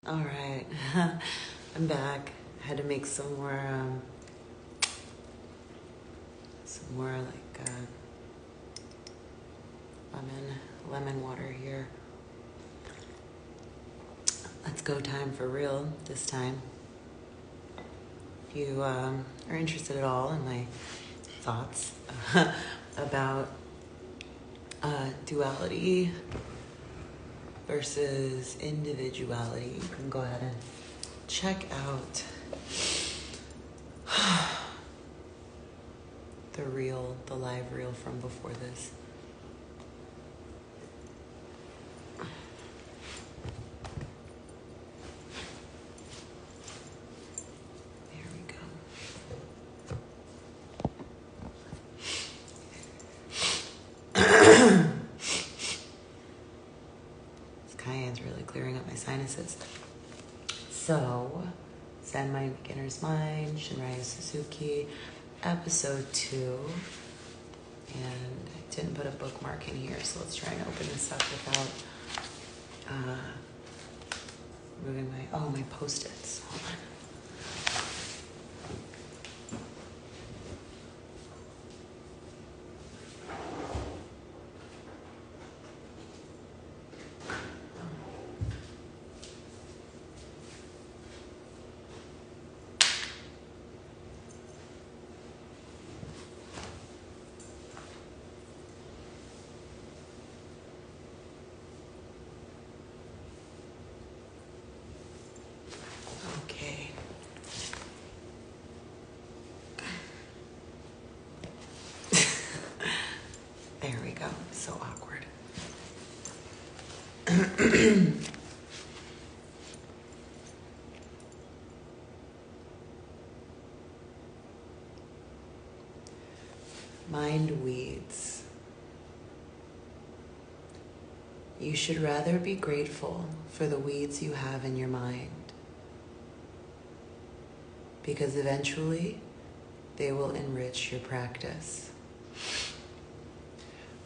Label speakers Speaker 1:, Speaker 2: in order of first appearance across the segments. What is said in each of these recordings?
Speaker 1: All right, I'm back. I had to make some more like lemon water here. Let's go time for real this time. If you are interested at all in my thoughts about duality versus individuality, you can go ahead and check out the live reel from before this. There we go. This cayenne's really clearing up my sinuses. So, Zen Mind, Beginner's Mind, Shunryū Suzuki, episode 2. And I didn't put a bookmark in here, so let's try and open this up without moving my Post-its. Hold on. Okay. There we go. So awkward. Mind weeds. You should rather be grateful for the weeds you have in your mind, because eventually they will enrich your practice.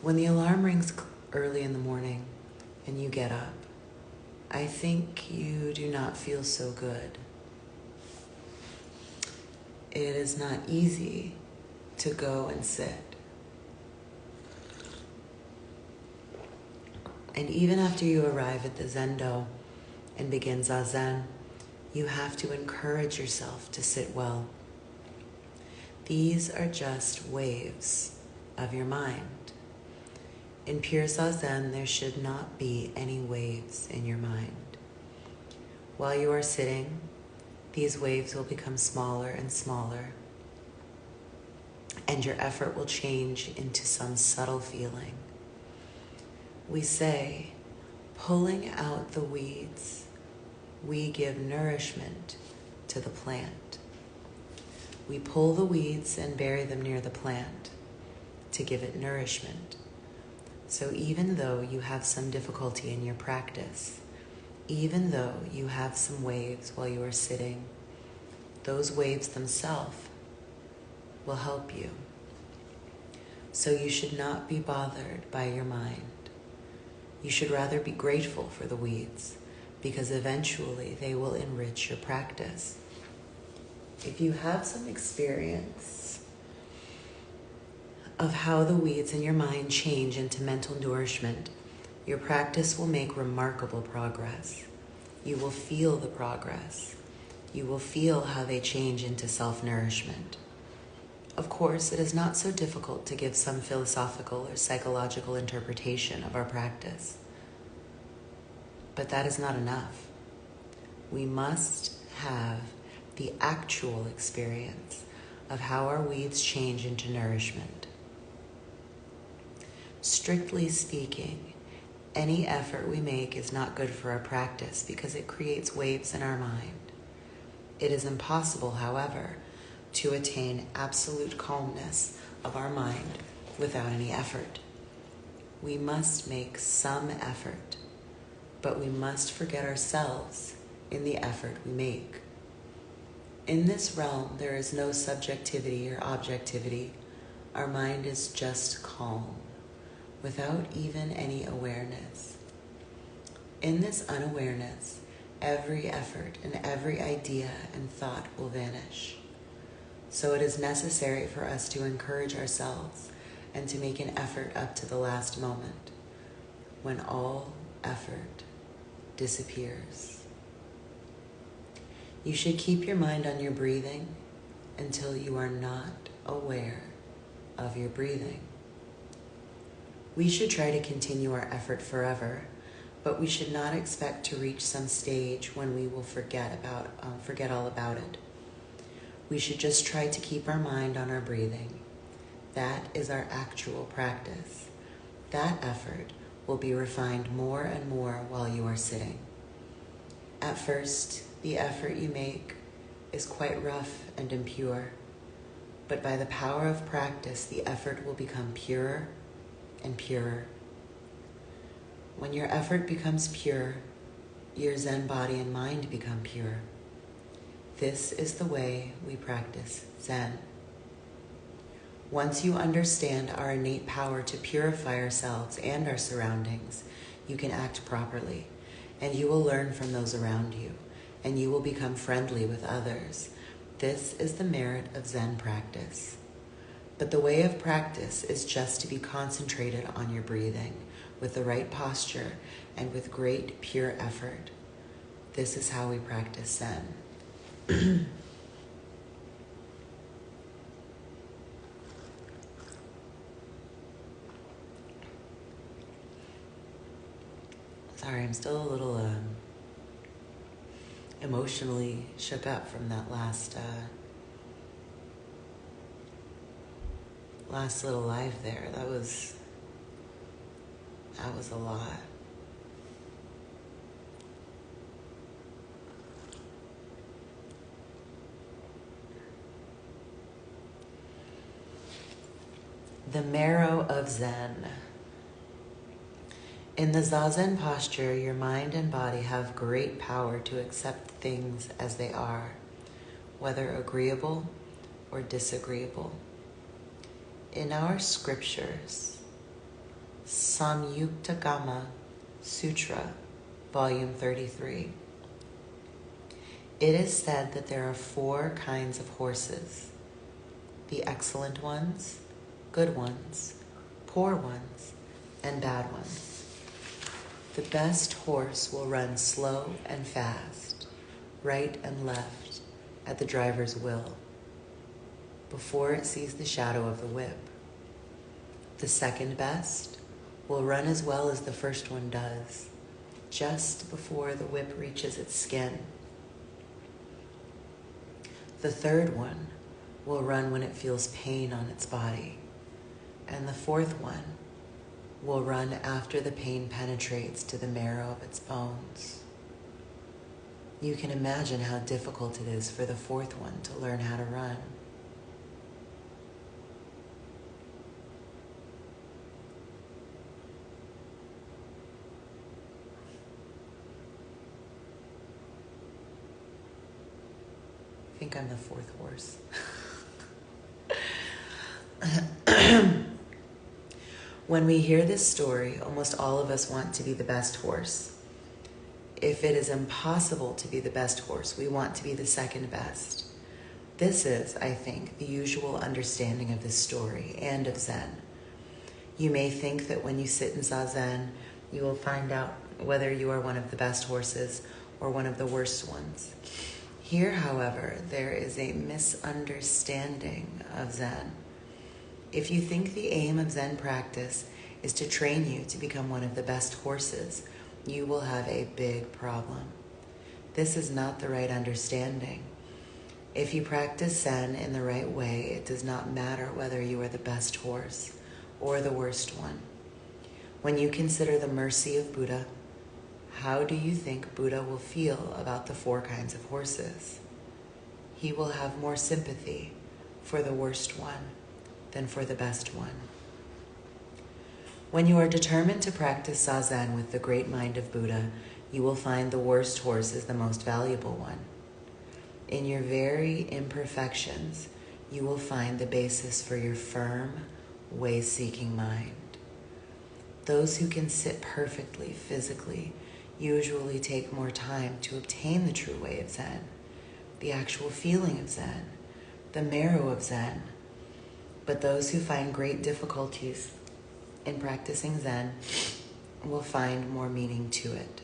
Speaker 1: When the alarm rings early in the morning and you get up, I think you do not feel so good. It is not easy to go and sit. And even after you arrive at the Zendo and begin Zazen, you have to encourage yourself to sit well. These are just waves of your mind. In pure Zazen, there should not be any waves in your mind. While you are sitting, these waves will become smaller and smaller, and your effort will change into some subtle feeling. We say, pulling out the weeds, we give nourishment to the plant. We pull the weeds and bury them near the plant to give it nourishment. So even though you have some difficulty in your practice, even though you have some waves while you are sitting, those waves themselves will help you. So you should not be bothered by your mind. You should rather be grateful for the weeds, because eventually they will enrich your practice. If you have some experience of how the weeds in your mind change into mental nourishment, your practice will make remarkable progress. You will feel the progress. You will feel how they change into self-nourishment. Of course, it is not so difficult to give some philosophical or psychological interpretation of our practice. But that is not enough. We must have the actual experience of how our weeds change into nourishment. Strictly speaking, any effort we make is not good for our practice because it creates waves in our mind. It is impossible, however, to attain absolute calmness of our mind without any effort. We must make some effort, but we must forget ourselves in the effort we make. In this realm, there is no subjectivity or objectivity. Our mind is just calm, without even any awareness. In this unawareness, every effort and every idea and thought will vanish. So it is necessary for us to encourage ourselves and to make an effort up to the last moment, when all effort disappears. You should keep your mind on your breathing until you are not aware of your breathing. We should try to continue our effort forever, but we should not expect to reach some stage when we will forget all about it. We should just try to keep our mind on our breathing. That is our actual practice. That effort will be refined more and more while you are sitting. At first, the effort you make is quite rough and impure, but by the power of practice, the effort will become purer and purer. When your effort becomes pure, your Zen body and mind become pure. This is the way we practice Zen. Once you understand our innate power to purify ourselves and our surroundings, you can act properly, and you will learn from those around you, and you will become friendly with others. This is the merit of Zen practice. But the way of practice is just to be concentrated on your breathing with the right posture and with great pure effort. This is how we practice Zen. Sorry, I'm still a little emotionally shook up from that last little live there. That was a lot. The marrow of Zen. In the Zazen posture, your mind and body have great power to accept things as they are, whether agreeable or disagreeable. In our scriptures, Samyuktagama Sutra, Volume 33, it is said that there are 4 kinds of horses: the excellent ones, good ones, poor ones, and bad ones. The best horse will run slow and fast, right and left, at the driver's will, before it sees the shadow of the whip. The second best will run as well as the first one does, just before the whip reaches its skin. The third one will run when it feels pain on its body, and the fourth one will run after the pain penetrates to the marrow of its bones. You can imagine how difficult it is for the fourth one to learn how to run. I think I'm the fourth horse. When we hear this story, almost all of us want to be the best horse. If it is impossible to be the best horse, we want to be the second best. This is, I think, the usual understanding of this story and of Zen. You may think that when you sit in Zazen, you will find out whether you are one of the best horses or one of the worst ones. Here, however, there is a misunderstanding of Zen. If you think the aim of Zen practice is to train you to become one of the best horses, you will have a big problem. This is not the right understanding. If you practice Zen in the right way, it does not matter whether you are the best horse or the worst one. When you consider the mercy of Buddha, how do you think Buddha will feel about the 4 kinds of horses? He will have more sympathy for the worst one than for the best one. When you are determined to practice Zazen with the great mind of Buddha, you will find the worst horse is the most valuable one. In your very imperfections, you will find the basis for your firm, way-seeking mind. Those who can sit perfectly physically usually take more time to obtain the true way of Zen, the actual feeling of Zen, the marrow of Zen. But those who find great difficulties in practicing Zen will find more meaning to it.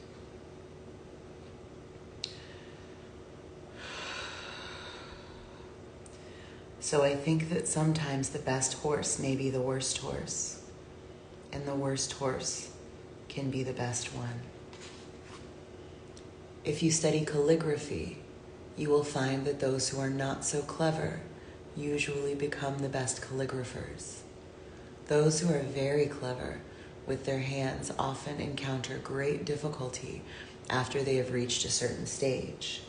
Speaker 1: So I think that sometimes the best horse may be the worst horse, and the worst horse can be the best one. If you study calligraphy, you will find that those who are not so clever usually become the best calligraphers. Those who are very clever with their hands often encounter great difficulty after they have reached a certain stage.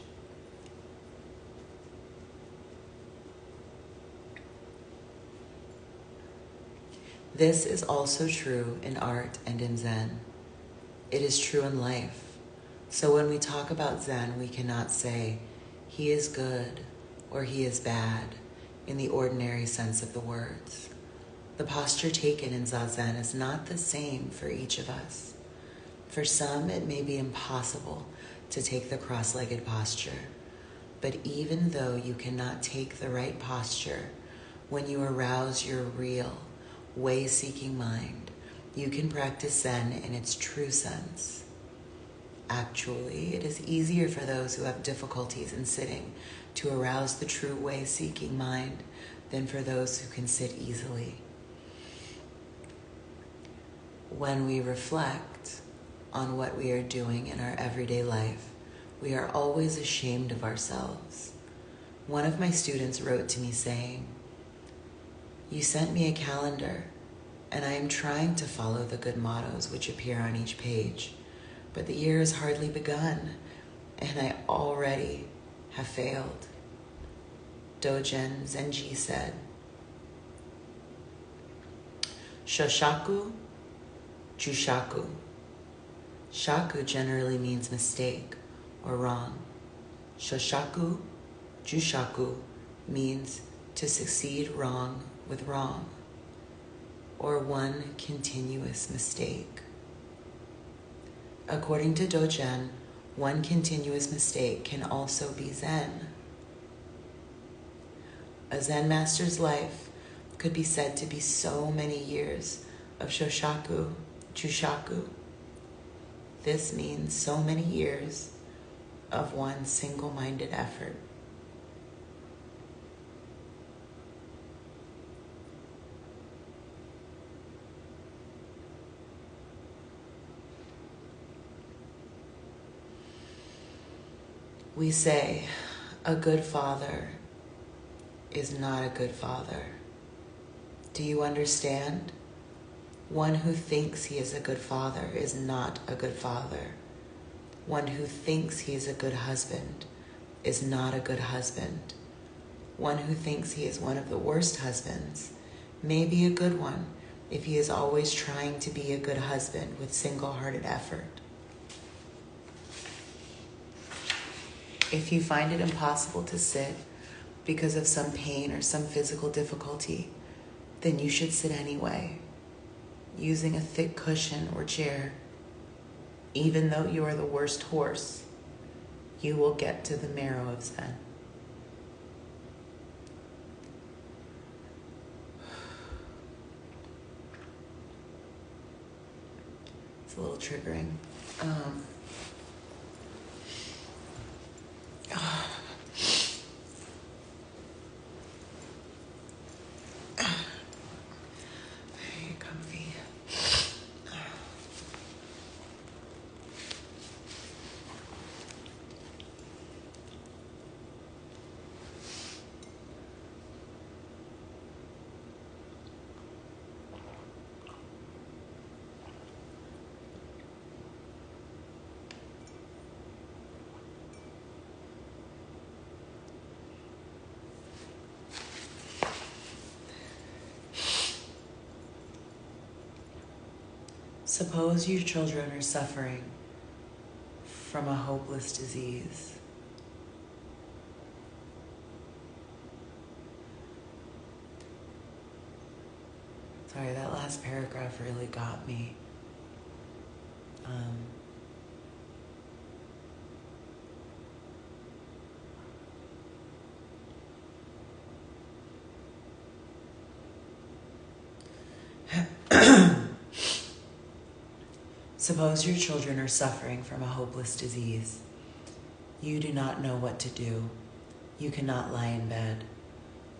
Speaker 1: This is also true in art and in Zen. It is true in life. So when we talk about Zen, we cannot say, he is good or he is bad in the ordinary sense of the words. The posture taken in Zazen is not the same for each of us. For some, it may be impossible to take the cross-legged posture. But even though you cannot take the right posture, when you arouse your real, way-seeking mind, you can practice Zen in its true sense. Actually, it is easier for those who have difficulties in sitting to arouse the true way-seeking mind than for those who can sit easily. When we reflect on what we are doing in our everyday life, we are always ashamed of ourselves. One of my students wrote to me saying, "You sent me a calendar, and I am trying to follow the good mottos which appear on each page, but the year has hardly begun, and I already have failed." Dogen Zenji said, "Shoshaku, Jushaku." Shaku generally means mistake or wrong. Shoshaku, Jushaku means to succeed wrong with wrong, or one continuous mistake. According to Dogen, one continuous mistake can also be Zen. A Zen master's life could be said to be so many years of Shoshaku, Jushaku. This means so many years of one single-minded effort. We say, a good father is not a good father. Do you understand? One who thinks he is a good father is not a good father. One who thinks he is a good husband is not a good husband. One who thinks he is one of the worst husbands may be a good one if he is always trying to be a good husband with single-hearted effort. If you find it impossible to sit because of some pain or some physical difficulty, then you should sit anyway, using a thick cushion or chair. Even though you are the worst horse, you will get to the marrow of Zen. It's a little triggering. Very comfy. Suppose your children are suffering from a hopeless disease. Sorry, that last paragraph really got me. Suppose your children are suffering from a hopeless disease. You do not know what to do. You cannot lie in bed.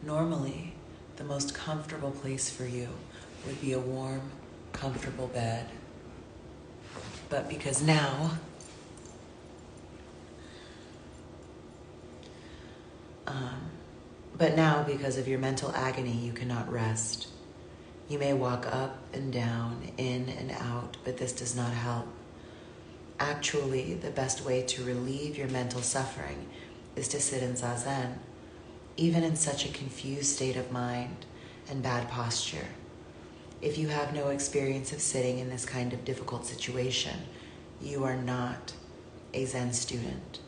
Speaker 1: Normally, the most comfortable place for you would be a warm, comfortable bed. But now, because of your mental agony, you cannot rest. You may walk up and down, in and out, but this does not help. Actually, the best way to relieve your mental suffering is to sit in zazen, even in such a confused state of mind and bad posture. If you have no experience of sitting in this kind of difficult situation, you are not a Zen student.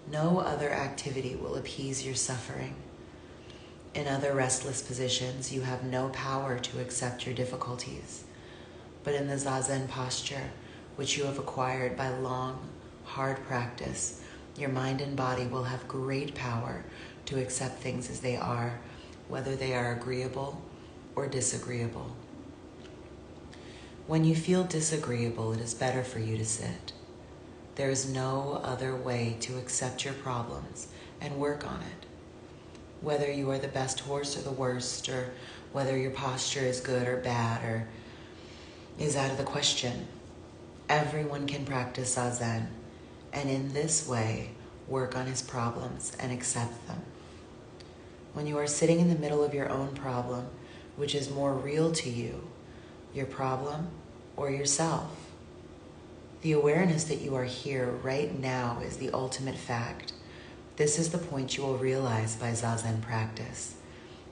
Speaker 1: No other activity will appease your suffering. In other restless positions, you have no power to accept your difficulties. But in the zazen posture, which you have acquired by long, hard practice, your mind and body will have great power to accept things as they are, whether they are agreeable or disagreeable. When you feel disagreeable, it is better for you to sit. There is no other way to accept your problems and work on it. Whether you are the best horse or the worst, or whether your posture is good or bad, or is out of the question. Everyone can practice zazen, and in this way, work on his problems and accept them. When you are sitting in the middle of your own problem, which is more real to you, your problem or yourself, the awareness that you are here right now is the ultimate fact. This is the point you will realize by zazen practice.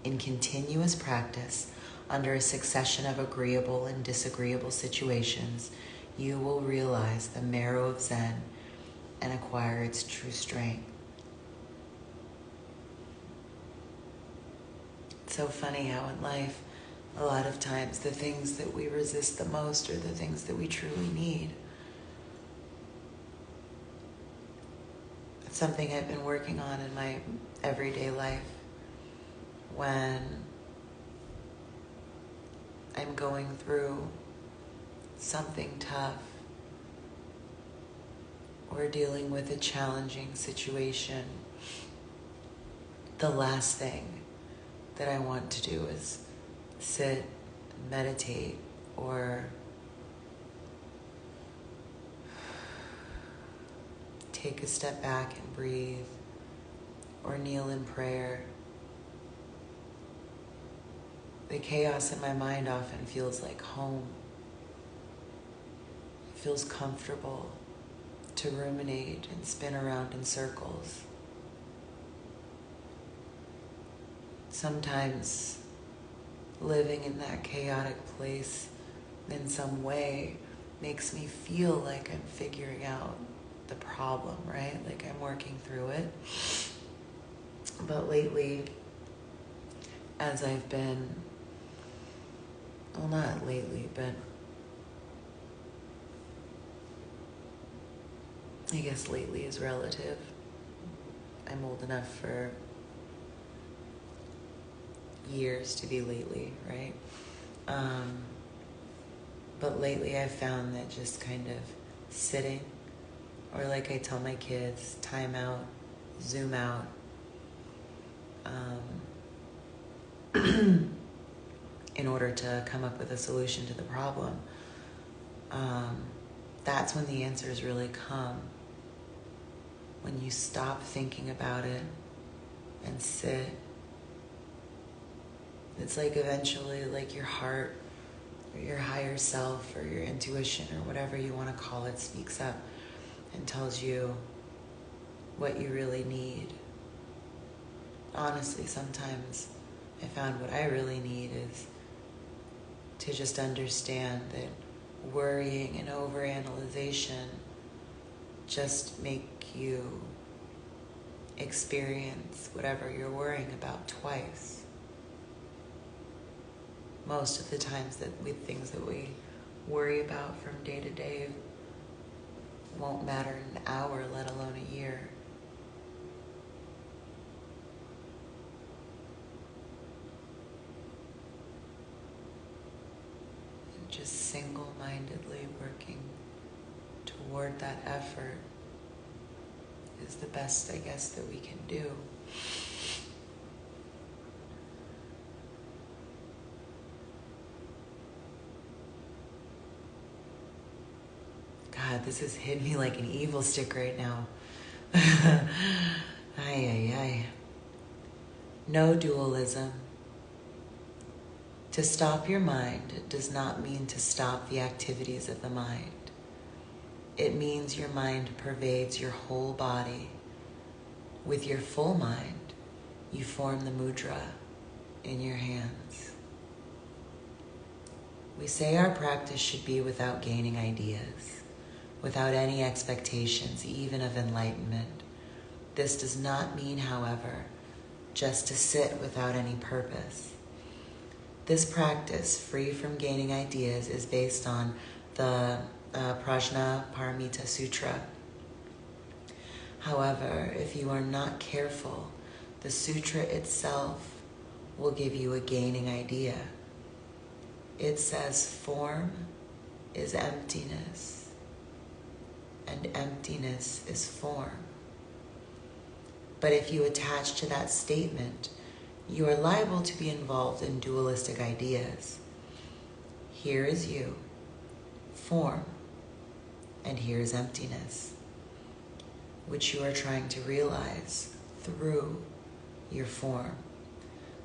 Speaker 1: In continuous practice, under a succession of agreeable and disagreeable situations, you will realize the marrow of Zen and acquire its true strength. It's so funny how in life, a lot of times the things that we resist the most are the things that we truly need. It's something I've been working on in my everyday life. When I'm going through something tough or dealing with a challenging situation, the last thing that I want to do is sit, meditate, or take a step back and breathe, or kneel in prayer. The chaos in my mind often feels like home. It feels comfortable to ruminate and spin around in circles. Sometimes living in that chaotic place in some way makes me feel like I'm figuring out the problem, right? Like I'm working through it. But lately, as I've been, well, not lately, but I guess lately is relative. I'm old enough for years to be lately, right? But lately I've found that just kind of sitting, or like I tell my kids, time out, zoom out, in order to come up with a solution to the problem, that's when the answers really come. When you stop thinking about it and sit, it's like eventually like your heart or your higher self or your intuition or whatever you want to call it speaks up and tells you what you really need. Honestly, sometimes I found what I really need is to just understand that worrying and overanalyzation just make you experience whatever you're worrying about twice. Most of the times that things that we worry about from day to day won't matter in an hour, let alone a year. And just single-mindedly working toward that effort is the best, I guess, that we can do. God, this has hit me like an evil stick right now. Ay, ay, ay. No dualism. To stop your mind does not mean to stop the activities of the mind. It means your mind pervades your whole body. With your full mind, you form the mudra in your hands. We say our practice should be without gaining ideas, without any expectations, even of enlightenment. This does not mean, however, just to sit without any purpose. This practice, free from gaining ideas, is based on the Prajnaparamita Sutra. However, if you are not careful, the sutra itself will give you a gaining idea. It says form is emptiness, and emptiness is form. But if you attach to that statement, you are liable to be involved in dualistic ideas. Here is you, form, and here is emptiness, which you are trying to realize through your form.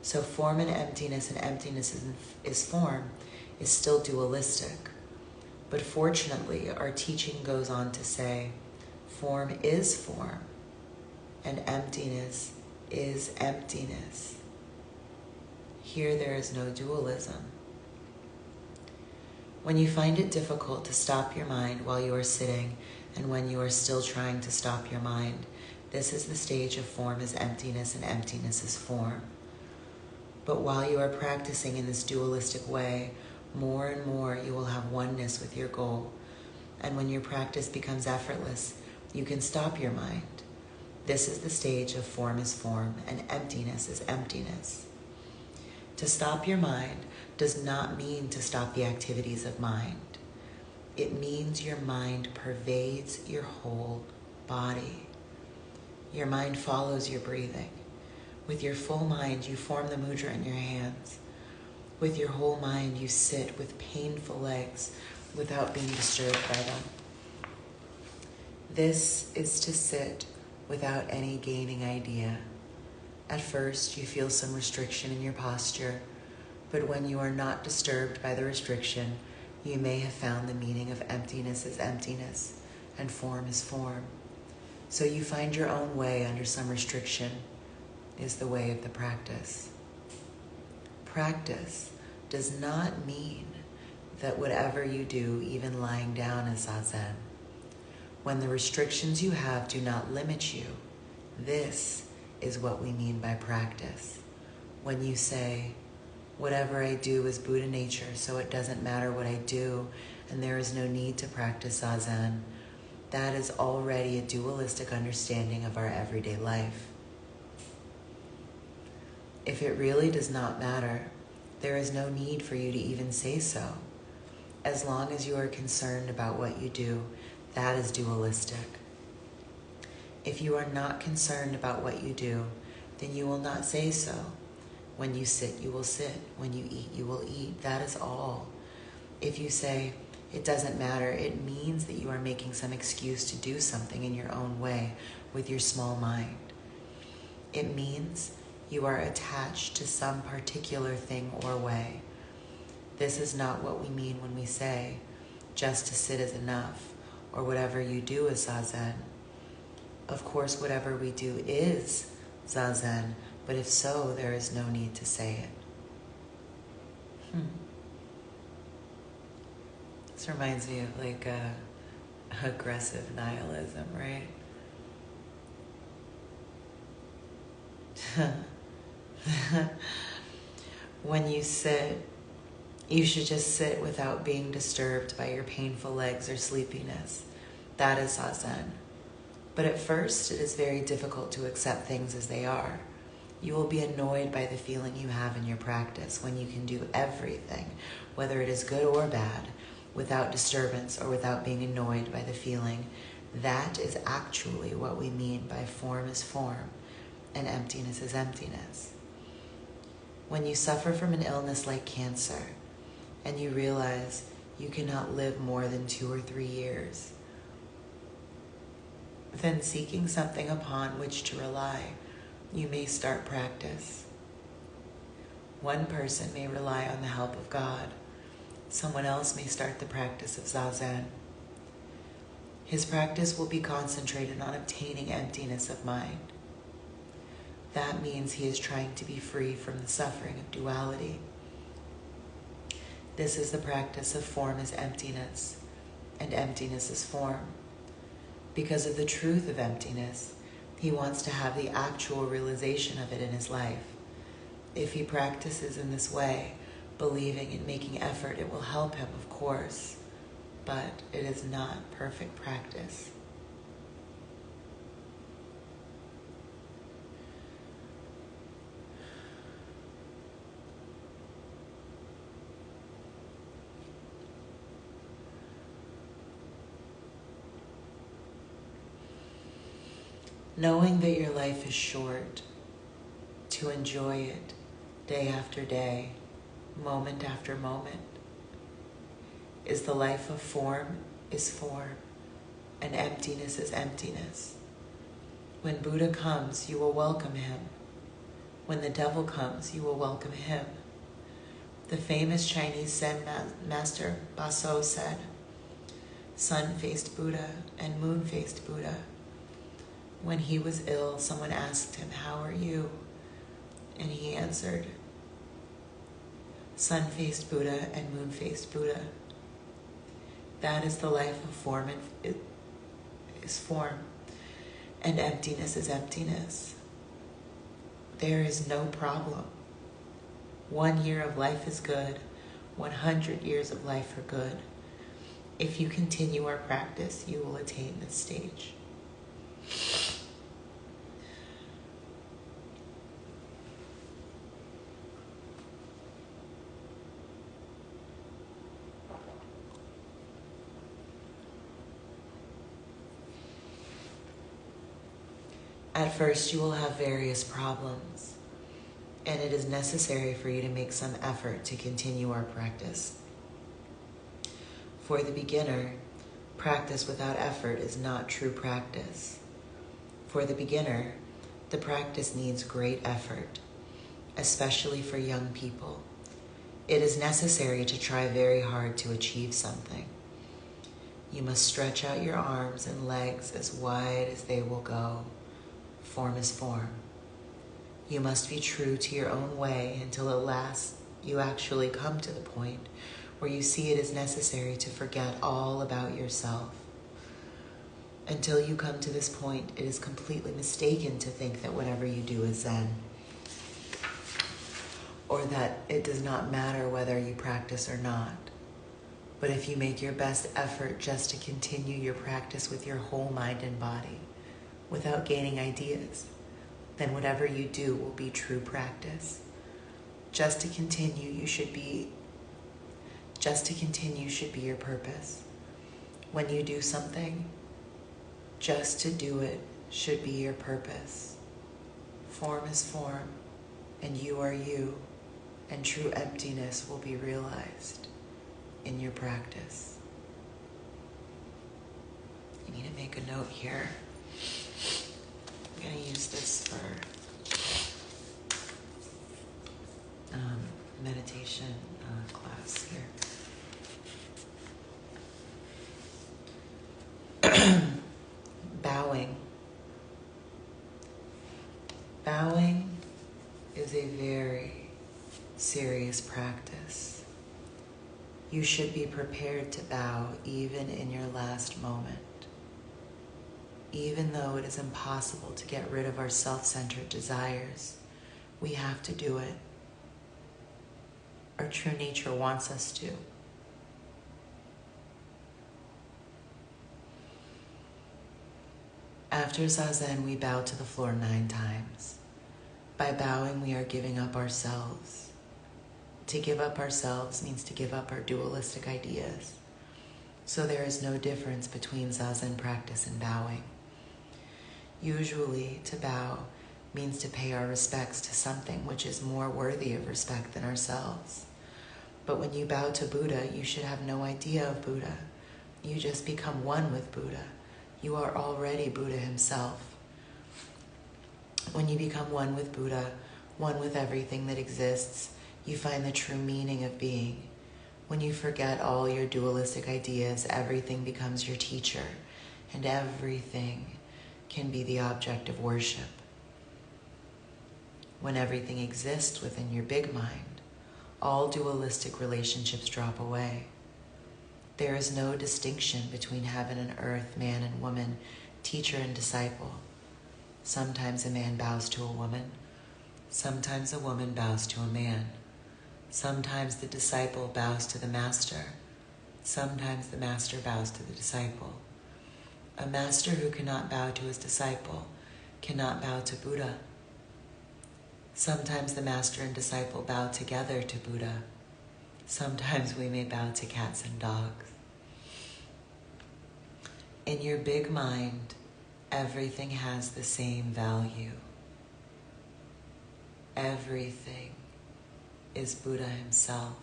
Speaker 1: So form and emptiness is form is still dualistic. But fortunately, our teaching goes on to say, form is form, and emptiness is emptiness. Here there is no dualism. When you find it difficult to stop your mind while you are sitting, and when you are still trying to stop your mind, this is the stage of form is emptiness and emptiness is form. But while you are practicing in this dualistic way, more and more you will have oneness with your goal. And when your practice becomes effortless, you can stop your mind. This is the stage of form is form and emptiness is emptiness. To stop your mind does not mean to stop the activities of mind. It means your mind pervades your whole body. Your mind follows your breathing. With your full mind, you form the mudra in your hands. With your whole mind, you sit with painful legs without being disturbed by them. This is to sit without any gaining idea. At first, you feel some restriction in your posture, but when you are not disturbed by the restriction, you may have found the meaning of emptiness is emptiness and form is form. So you find your own way under some restriction is the way of the practice. Practice does not mean that whatever you do, even lying down, is zazen. When the restrictions you have do not limit you, this is what we mean by practice. When you say, whatever I do is Buddha nature, so it doesn't matter what I do, and there is no need to practice zazen, that is already a dualistic understanding of our everyday life. If it really does not matter, there is no need for you to even say so. As long as you are concerned about what you do, that is dualistic. If you are not concerned about what you do, then you will not say so. When you sit, you will sit. When you eat, you will eat. That is all. If you say, it doesn't matter, it means that you are making some excuse to do something in your own way with your small mind. It means you are attached to some particular thing or way. This is not what we mean when we say, just to sit is enough, or whatever you do is zazen. Of course, whatever we do is zazen, but if so, there is no need to say it. This reminds me of like aggressive nihilism, right? When you sit, you should just sit without being disturbed by your painful legs or sleepiness. That is zazen. But at first, it is very difficult to accept things as they are. You will be annoyed by the feeling you have in your practice when you can do everything, whether it is good or bad, without disturbance or without being annoyed by the feeling. That is actually what we mean by form is form and emptiness is emptiness. When you suffer from an illness like cancer and you realize you cannot live more than 2 or 3 years, then seeking something upon which to rely, you may start practice. One person may rely on the help of God. Someone else may start the practice of Zazen. His practice will be concentrated on obtaining emptiness of mind. That means he is trying to be free from the suffering of duality. This is the practice of form is emptiness, and emptiness is form. Because of the truth of emptiness, he wants to have the actual realization of it in his life. If he practices in this way, believing and making effort, it will help him, of course, but it is not perfect practice. Knowing that your life is short, to enjoy it day after day, moment after moment, is the life of form is form, and emptiness is emptiness. When Buddha comes, you will welcome him. When the devil comes, you will welcome him. The famous Chinese Zen master Baso said, "Sun-faced Buddha and moon-faced Buddha." When he was ill, someone asked him, "How are you?" And he answered, "Sun-faced Buddha and moon-faced Buddha." That is the life of form is form, and emptiness is emptiness. There is no problem. 1 year of life is good. 100 years of life are good. If you continue our practice, you will attain this stage. At first, you will have various problems, and it is necessary for you to make some effort to continue our practice. For the beginner, practice without effort is not true practice. For the beginner, the practice needs great effort, especially for young people. It is necessary to try very hard to achieve something. You must stretch out your arms and legs as wide as they will go. Form is form. You must be true to your own way until at last you actually come to the point where you see it is necessary to forget all about yourself. Until you come to this point, it is completely mistaken to think that whatever you do is Zen, or that it does not matter whether you practice or not. But if you make your best effort just to continue your practice with your whole mind and body, without gaining ideas, then whatever you do will be true practice. Just to continue should be your purpose. When you do something, just to do it should be your purpose. Form is form, and you are you, and true emptiness will be realized in your practice. You need to make a note here. I'm going to use this for meditation class here. Bowing. Bowing is a very serious practice. You should be prepared to bow even in your last moment. Even though it is impossible to get rid of our self-centered desires, we have to do it. Our true nature wants us to. After Zazen, we bow to the floor 9 times. By bowing, we are giving up ourselves. To give up ourselves means to give up our dualistic ideas. So there is no difference between Zazen practice and bowing. Usually, to bow means to pay our respects to something which is more worthy of respect than ourselves. But when you bow to Buddha, you should have no idea of Buddha. You just become one with Buddha. You are already Buddha himself. When you become one with Buddha, one with everything that exists, you find the true meaning of being. When you forget all your dualistic ideas, everything becomes your teacher, and everything can be the object of worship. When everything exists within your big mind, all dualistic relationships drop away. There is no distinction between heaven and earth, man and woman, teacher and disciple. Sometimes a man bows to a woman. Sometimes a woman bows to a man. Sometimes the disciple bows to the master. Sometimes the master bows to the disciple. A master who cannot bow to his disciple cannot bow to Buddha. Sometimes the master and disciple bow together to Buddha. Sometimes we may bow to cats and dogs. In your big mind, everything has the same value. Everything is Buddha himself.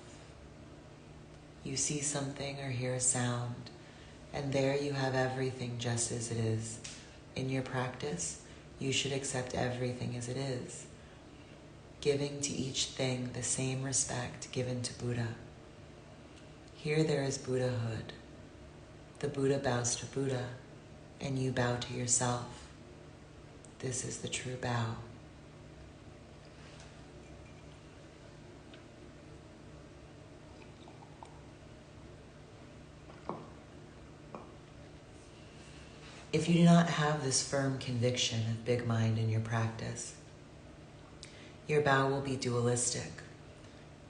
Speaker 1: You see something or hear a sound, and there you have everything just as it is. In your practice, you should accept everything as it is, giving to each thing the same respect given to Buddha. Here there is Buddhahood. The Buddha bows to Buddha, and you bow to yourself. This is the true bow. If you do not have this firm conviction of big mind in your practice, your bow will be dualistic.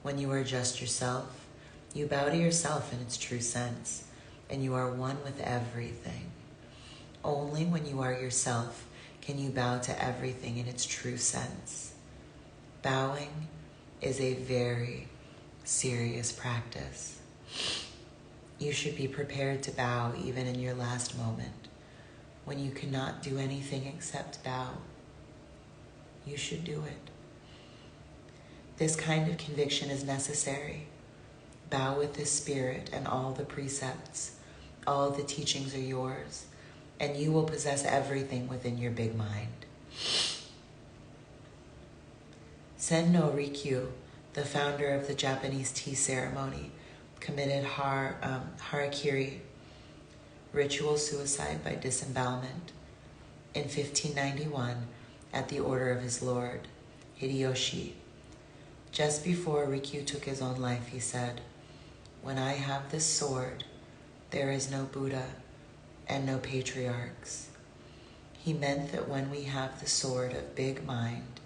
Speaker 1: When you are just yourself, you bow to yourself in its true sense, and you are one with everything. Only when you are yourself can you bow to everything in its true sense. Bowing is a very serious practice. You should be prepared to bow even in your last moment. When you cannot do anything except bow, you should do it. This kind of conviction is necessary. Bow with the spirit, and all the precepts, all the teachings are yours, and you will possess everything within your big mind. Zen no Rikyu, the founder of the Japanese tea ceremony, committed harakiri, ritual suicide by disembowelment, in 1591 at the order of his lord, Hideyoshi. Just before Rikyu took his own life, he said, "When I have this sword, there is no Buddha and no patriarchs." He meant that when we have the sword of big mind,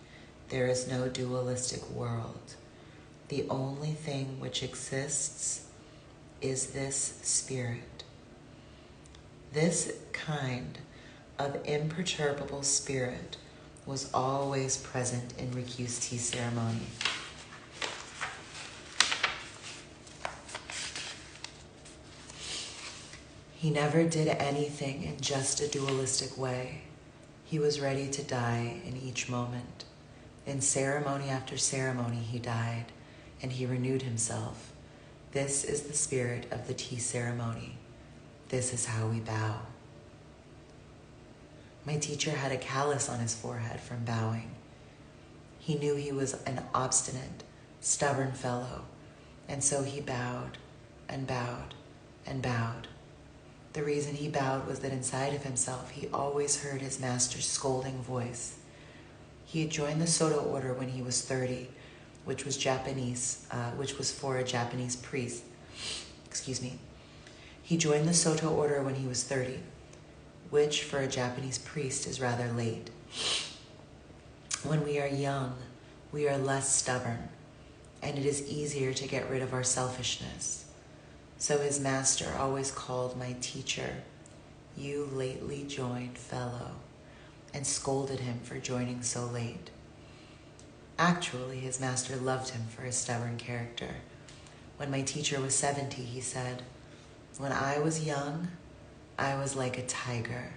Speaker 1: there is no dualistic world. The only thing which exists is this spirit. This kind of imperturbable spirit was always present in Rikyu's tea ceremony. He never did anything in just a dualistic way. He was ready to die in each moment. In ceremony after ceremony, he died, and he renewed himself. This is the spirit of the tea ceremony. This is how we bow. My teacher had a callus on his forehead from bowing. He knew he was an obstinate, stubborn fellow, and so he bowed and bowed and bowed. The reason he bowed was that inside of himself, he always heard his master's scolding voice. He had joined the Soto order when he was 30, which was for a Japanese priest. He joined the Soto order when he was 30, which for a Japanese priest is rather late. When we are young, we are less stubborn, and it is easier to get rid of our selfishness. So his master always called my teacher, "You lately joined fellow," and scolded him for joining so late. Actually, his master loved him for his stubborn character. When my teacher was 70, he said, When I was young, I was like a tiger,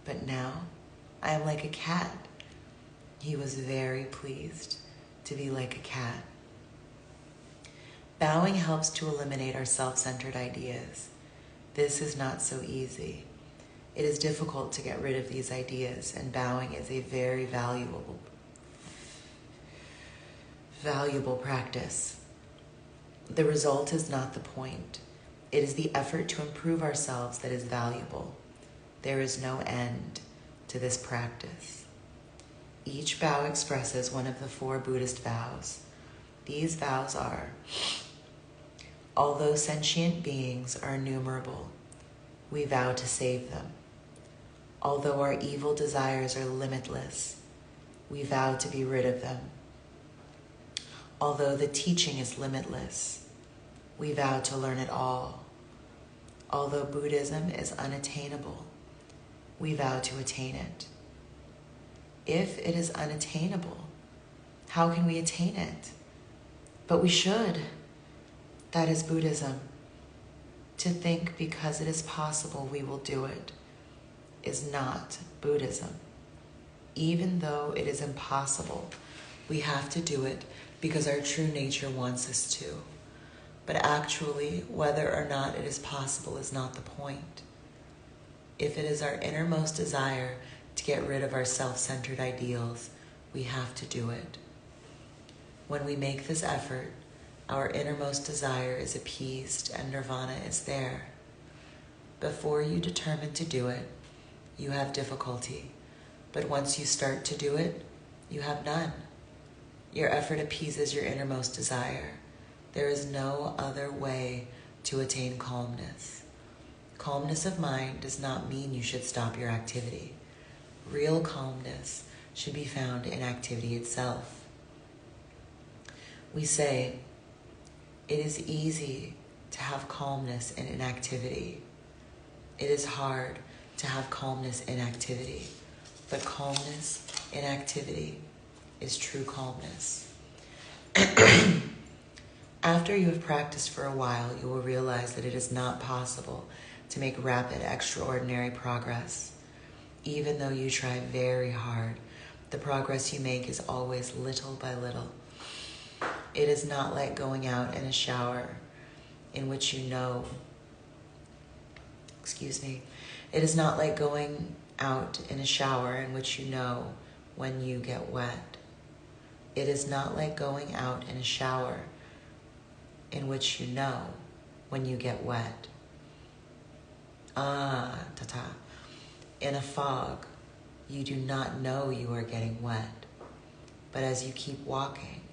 Speaker 1: but now I am like a cat. He was very pleased to be like a cat. Bowing helps to eliminate our self-centered ideas. This is not so easy. It is difficult to get rid of these ideas, and bowing is a very valuable practice. The result is not the point. It is the effort to improve ourselves that is valuable. There is no end to this practice. Each vow expresses one of the 4 Buddhist vows. These vows are: although sentient beings are innumerable, we vow to save them. Although our evil desires are limitless, we vow to be rid of them. Although the teaching is limitless, we vow to learn it all. Although Buddhism is unattainable, we vow to attain it. If it is unattainable, how can we attain it? But we should. That is Buddhism. To think because it is possible we will do it is not Buddhism. Even though it is impossible, we have to do it because our true nature wants us to. But actually, whether or not it is possible is not the point. If it is our innermost desire to get rid of our self-centered ideals, we have to do it. When we make this effort, our innermost desire is appeased and nirvana is there. Before you determine to do it, you have difficulty. But once you start to do it, you have none. Your effort appeases your innermost desire. There is no other way to attain calmness. Calmness of mind does not mean you should stop your activity. Real calmness should be found in activity itself. We say, it is easy to have calmness in inactivity. It is hard to have calmness in activity, but calmness in activity is true calmness. After you have practiced for a while, you will realize that it is not possible to make rapid, extraordinary progress. Even though you try very hard, the progress you make is always little by little. It is not like going out in a shower in which you know, it is not like going out in a shower in which you know when you get wet. It is not like going out in a shower in which you know when you get wet. In a fog, you do not know you are getting wet. But as you keep walking,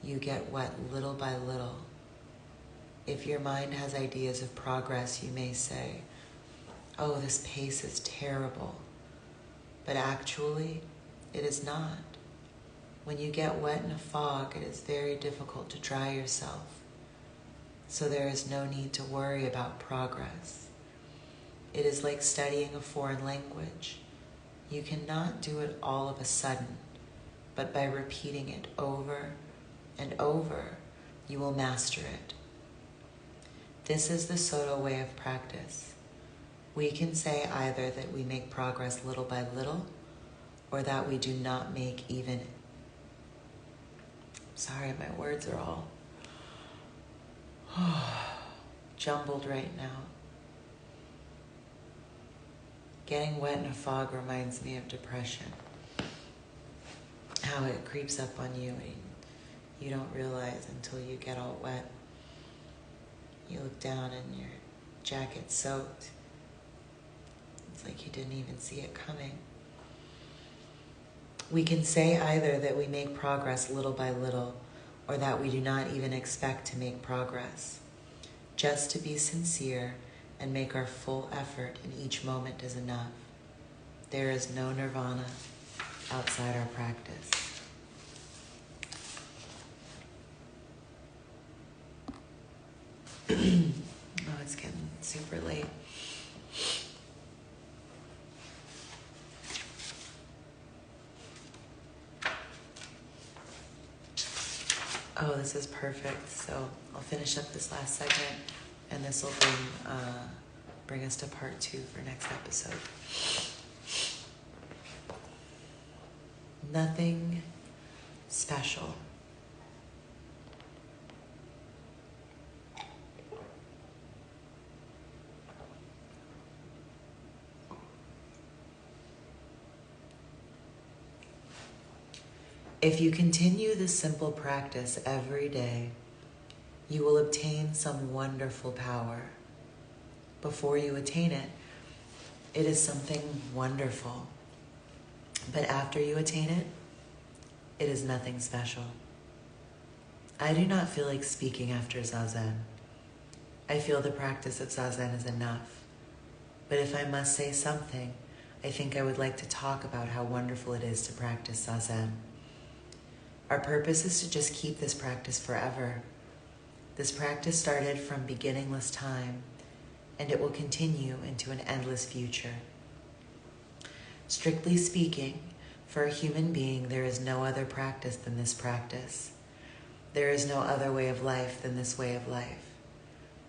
Speaker 1: you get wet little by little. If your mind has ideas of progress, you may say, oh, this pace is terrible. But actually, it is not. When you get wet in a fog, it is very difficult to dry yourself. So there is no need to worry about progress. It is like studying a foreign language. You cannot do it all of a sudden, but by repeating it over and over, you will master it. This is the Soto way of practice. We can say either that we make progress little by little, or that we do not make even... Sorry, my words are all jumbled right now. Getting wet in a fog reminds me of depression. How it creeps up on you and you don't realize until you get all wet. You look down and your jacket's soaked. It's like you didn't even see it coming. We can say either that we make progress little by little, or that we do not even expect to make progress. Just to be sincere and make our full effort in each moment is enough. There is no nirvana outside our practice. Oh, it's getting super late. Oh, this is perfect. So I'll finish up this last segment And this will bring us to part 2 for next episode. Nothing special. If you continue this simple practice every day, you will obtain some wonderful power. Before you attain it, it is something wonderful. But after you attain it, it is nothing special. I do not feel like speaking after Zazen. I feel the practice of Zazen is enough. But if I must say something, I think I would like to talk about how wonderful it is to practice Zazen. Our purpose is to just keep this practice forever. This practice started from beginningless time, and it will continue into an endless future. Strictly speaking, for a human being, there is no other practice than this practice. There is no other way of life than this way of life.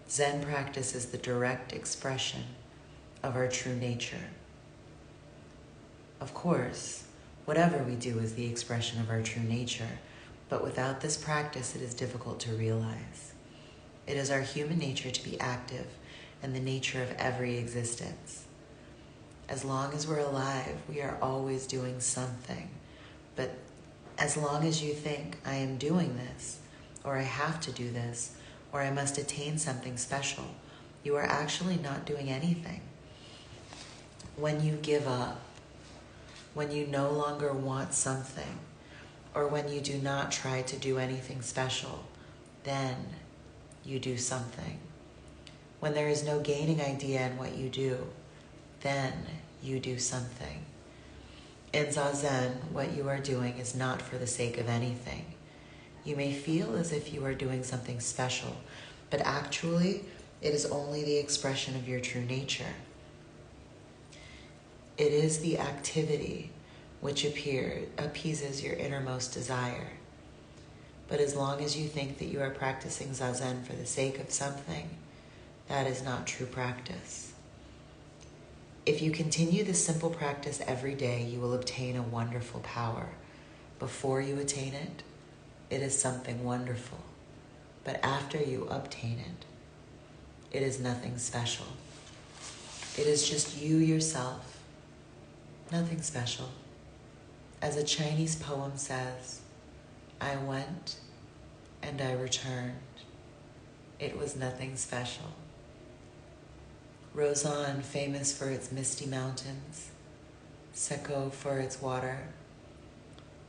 Speaker 1: Zen practice is the direct expression of our true nature. Of course, whatever we do is the expression of our true nature, but without this practice, it is difficult to realize. It is our human nature to be active and the nature of every existence. As long as we're alive, we are always doing something. But as long as you think, I am doing this, or I have to do this, or I must attain something special, you are actually not doing anything. When you give up, when you no longer want something, or when you do not try to do anything special, then you do something. When there is no gaining idea in what you do, then you do something. In Zazen, what you are doing is not for the sake of anything. You may feel as if you are doing something special, but actually, it is only the expression of your true nature. It is the activity which appeases your innermost desire. But as long as you think that you are practicing Zazen for the sake of something, that is not true practice. If you continue this simple practice every day, you will obtain a wonderful power. Before you attain it, it is something wonderful. But after you obtain it, it is nothing special. It is just you yourself, nothing special. As a Chinese poem says, I went and I returned. It was nothing special. Rozan, famous for its misty mountains, Seko for its water.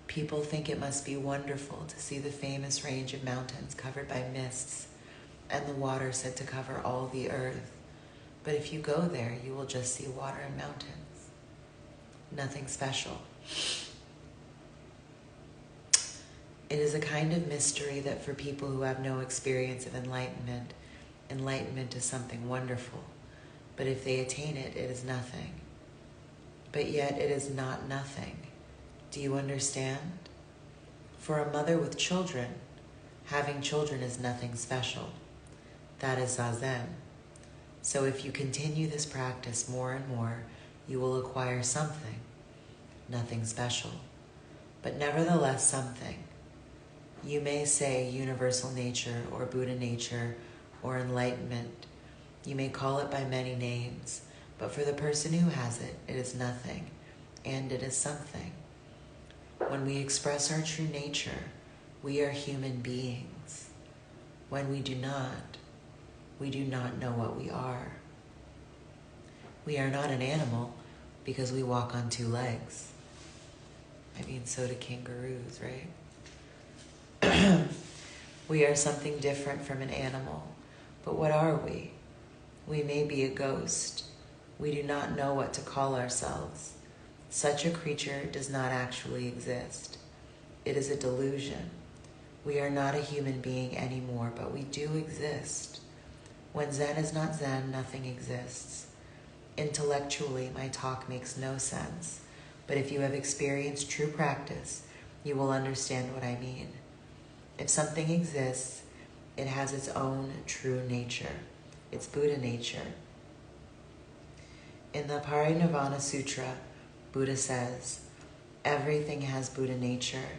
Speaker 1: People think it must be wonderful to see the famous range of mountains covered by mists and the water said to cover all the earth. But if you go there, you will just see water and mountains. Nothing special. It is a kind of mystery that for people who have no experience of enlightenment, enlightenment is something wonderful. But if they attain it, it is nothing. But yet it is not nothing. Do you understand? For a mother with children, having children is nothing special. That is Zazen. So if you continue this practice more and more, you will acquire something, nothing special, but nevertheless something. You may say universal nature or Buddha nature or enlightenment. You may call it by many names, but for the person who has it, it is nothing, and it is something. When we express our true nature, we are human beings. When we do not know what we are. We are not an animal because we walk on 2 legs. I mean, so do kangaroos, right? We are something different from an animal. But what are we? We may be a ghost. We do not know what to call ourselves. Such a creature does not actually exist. It is a delusion. We are not a human being anymore, but we do exist. When Zen is not Zen, nothing exists. Intellectually, my talk makes no sense, but if you have experienced true practice, you will understand what I mean. If something exists, it has its own true nature. It's Buddha nature. In the Parinirvana Sutra, Buddha says, everything has Buddha nature,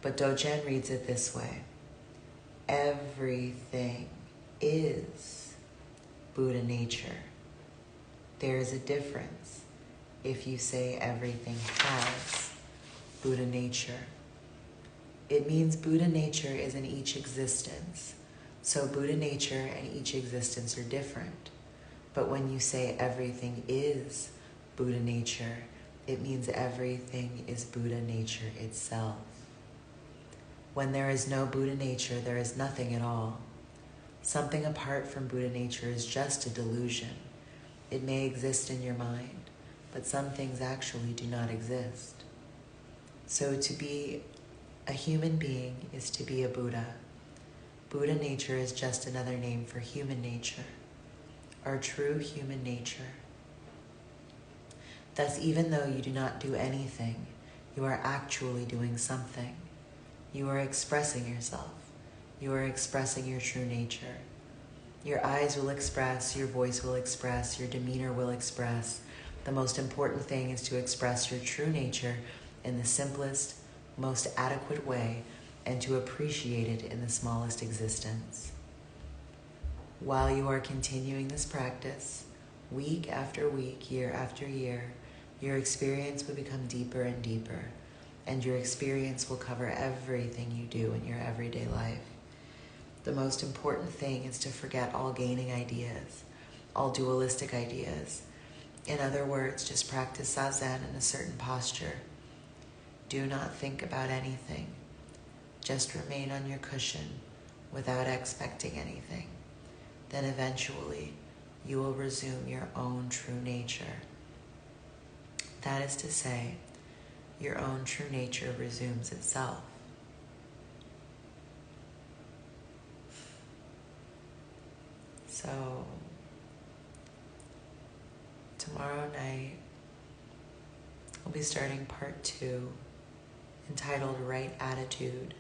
Speaker 1: but Dogen reads it this way. Everything is Buddha nature. There is a difference if you say everything has Buddha nature. It means Buddha nature is in each existence. So Buddha nature and each existence are different. But when you say everything is Buddha nature, it means everything is Buddha nature itself. When there is no Buddha nature, there is nothing at all. Something apart from Buddha nature is just a delusion. It may exist in your mind, but some things actually do not exist. So to be a human being is to be a Buddha. Buddha nature is just another name for human nature, our true human nature. Thus, even though you do not do anything, you are actually doing something. You are expressing yourself. You are expressing your true nature. Your eyes will express, your voice will express, your demeanor will express. The most important thing is to express your true nature in the simplest, most adequate way, and to appreciate it in the smallest existence. While you are continuing this practice, week after week, year after year, your experience will become deeper and deeper, and your experience will cover everything you do in your everyday life. The most important thing is to forget all gaining ideas, all dualistic ideas. In other words, just practice Zazen in a certain posture. Do not think about anything. Just remain on your cushion without expecting anything. Then eventually, you will resume your own true nature. That is to say, your own true nature resumes itself. So, tomorrow night, we'll be starting part 2, entitled Right Attitude.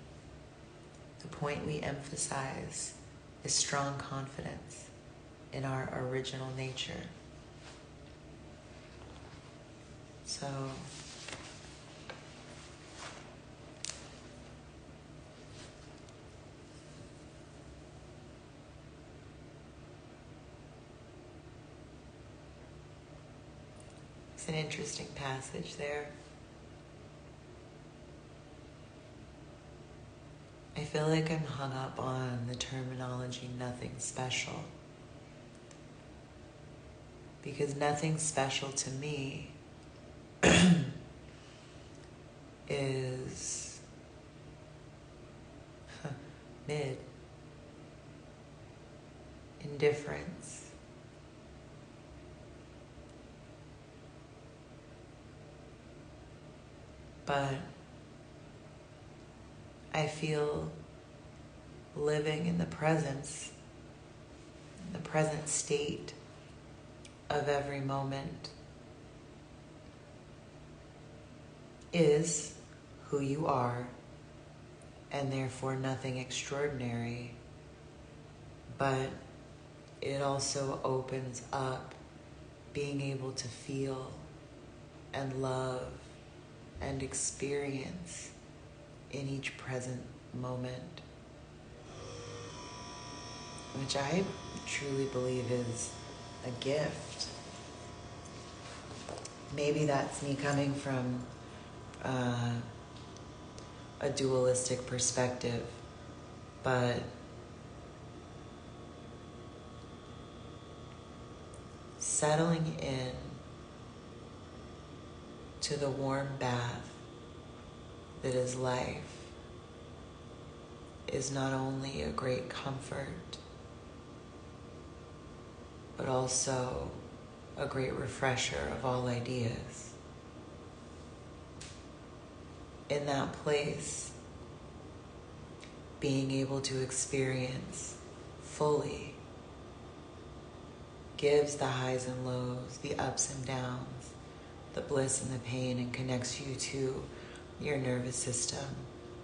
Speaker 1: The point we emphasize is strong confidence in our original nature. So, it's an interesting passage there. I feel like I'm hung up on the terminology nothing special. Because nothing special to me is mid, indifference. But I feel living in the present state of every moment is who you are, and therefore nothing extraordinary, but it also opens up being able to feel and love and experience in each present moment, which I truly believe is a gift. Maybe that's me coming from a dualistic perspective, but settling in to the warm bath that is life is not only a great comfort, but also a great refresher of all ideas. In that place, being able to experience fully gives the highs and lows, the ups and downs, the bliss and the pain, and connects you to your nervous system,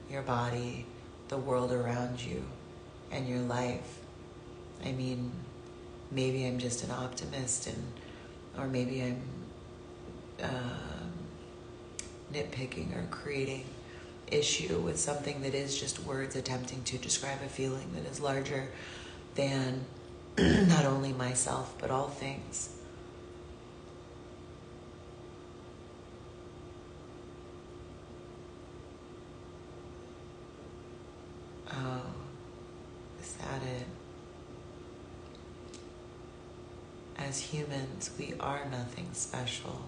Speaker 1: your body, the world around you, and your life. I mean, maybe I'm just an optimist, or maybe I'm nitpicking or creating issue with something that is just words attempting to describe a feeling that is larger than not only myself, but all things. Oh, is that it? As humans, we are nothing special,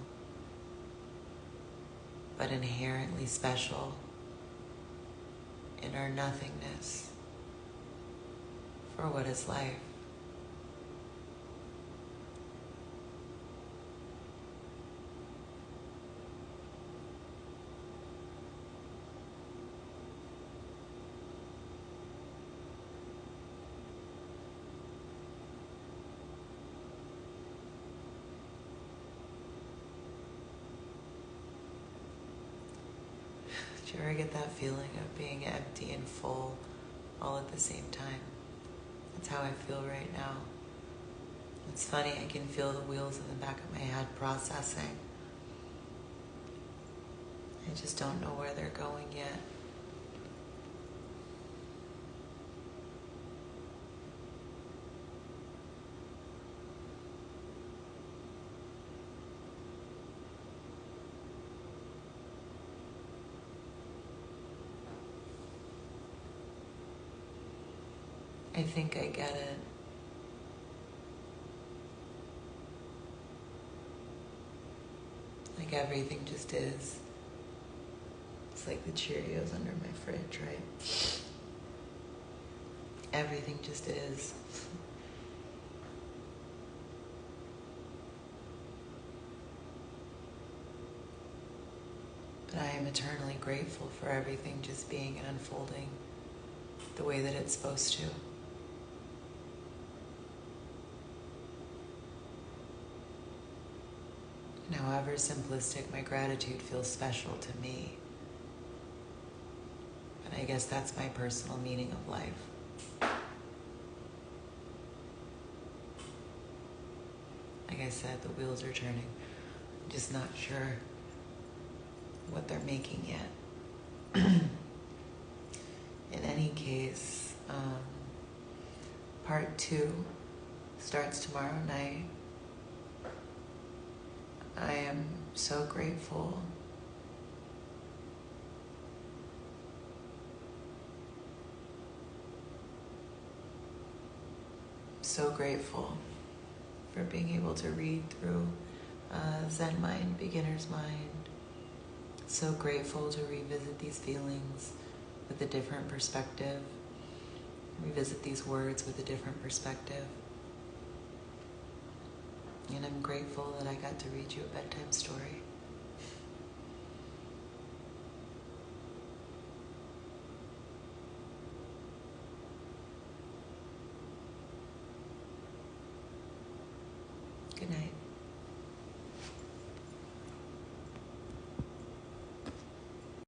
Speaker 1: but inherently special in our nothingness for what is life. Do you ever get that feeling of being empty and full all at the same time? That's how I feel right now. It's funny, I can feel the wheels in the back of my head processing. I just don't know where they're going yet. I think I get it. Like everything just is. It's like the Cheerios under my fridge, right? Everything just is. But I am eternally grateful for everything just being and unfolding the way that it's supposed to. And however simplistic my gratitude feels special to me. And I guess that's my personal meaning of life. Like I said, the wheels are turning. I'm just not sure what they're making yet. In any case, part 2 starts tomorrow night. I am so grateful. So grateful for being able to read through Zen Mind, Beginner's Mind. So grateful to revisit these feelings with a different perspective. Revisit these words with a different perspective. And I'm grateful that I got to read you a bedtime story.